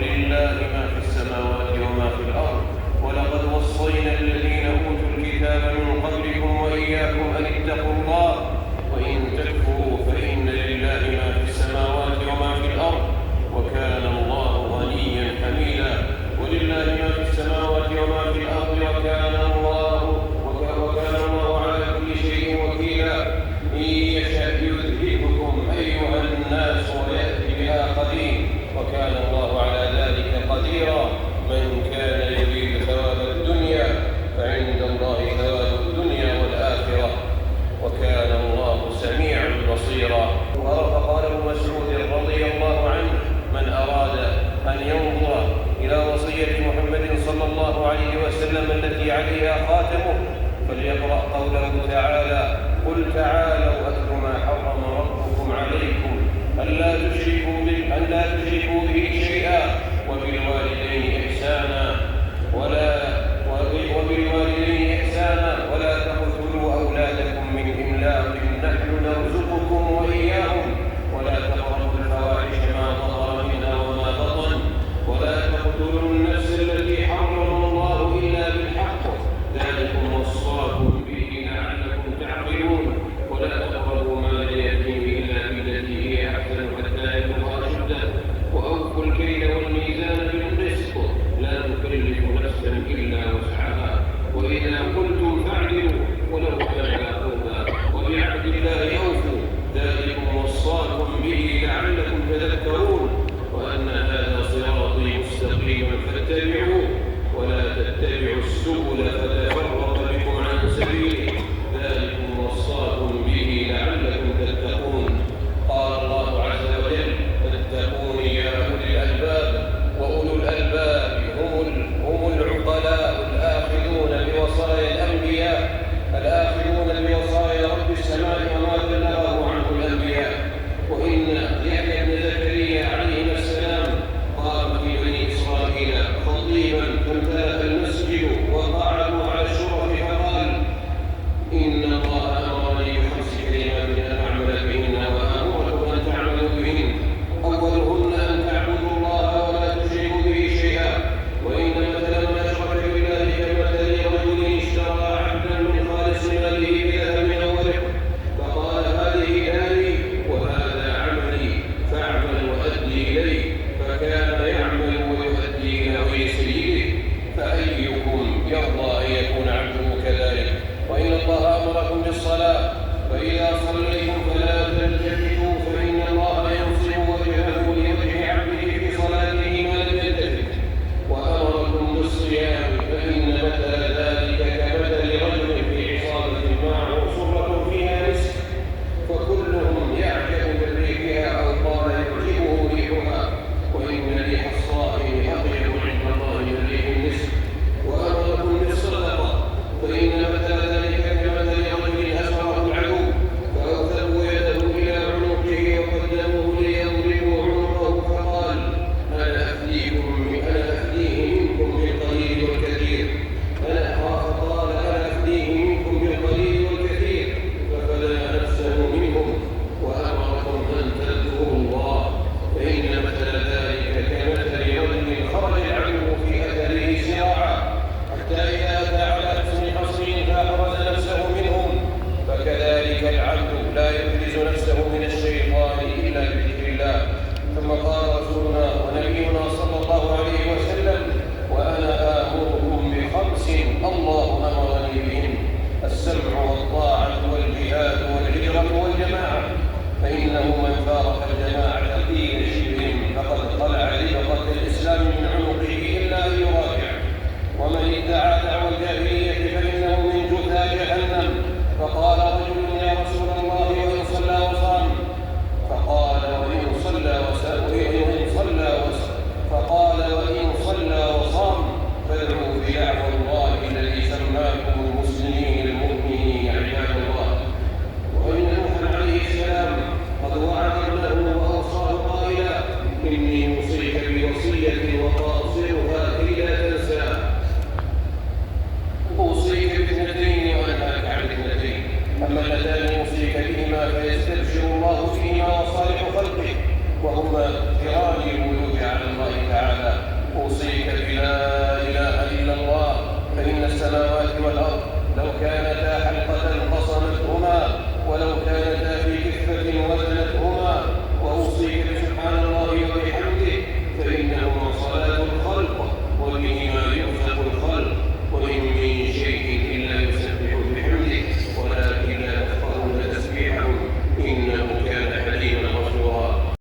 ولله ما في السماوات وما في الأرض. ولقد وصينا الذين أوتوا الكتاب من قبلكم وإياكم أن اتقوا الله وإن تكفروا فإن لله ما في السماوات وما في الأرض وكان الله غنيا حميدا. ولله ما في السماوات وما في الأرض وكان الله على كل شيء وكيلا. إن يشأ يذهبكم أيها الناس ويأتي بآخرين وكان الله على ذلك قديرا. من كان يريد ثواب الدنيا فعند الله ثواب الدنيا والآخرة وكان الله سميعا بصيرا. وقال ابن مسعود رضي الله عنه: من أراد أن ينظر إلى وصية محمد صلى الله عليه وسلم التي عليها خاتمه فليقرأ قوله تعالى: قل تعالوا أتل ما حرم ربكم عليكم ألا تشركوا به شيئا وبالوالدين إحسانا ولا تقتلوا أولادكم من إملاق نحن نرزقكم وإياهم ولا تقربوا الفواحش ما ظهر منها وما بطن ولا تقتلوا النفس التي حرم الله إلا بالحق ذلكم وصاكم به لعلكم تعقلون ولا تقربوا مال اليتيم إلا بالتي هي أحسن حتى يبلغ أشده وأوفوا الكيل والميزان بالقسط لا نكلف نفسا إلا وسعها وإذا قلتم فاعدلوا ولو كان ذا قربى وبعهد الله أوفوا ذلكم وصاكم به لعلكم تذكرون وأن هذا صراطي مستقيما فاتبعوه ولا تتبعوا السبل فتفرق بكم عن سبيله ذلكم وصاكم به لعلكم تتقون. قال الله عز وجل: فاتقون يا أولي الألباب. وأولو الألباب هم العقلاء الآخذون بوصايا رب السماء وما بلغه عنه الأنبياء. وإن يحيى بن زكريا عليه السلام قام في بني إسرائيل خطيبا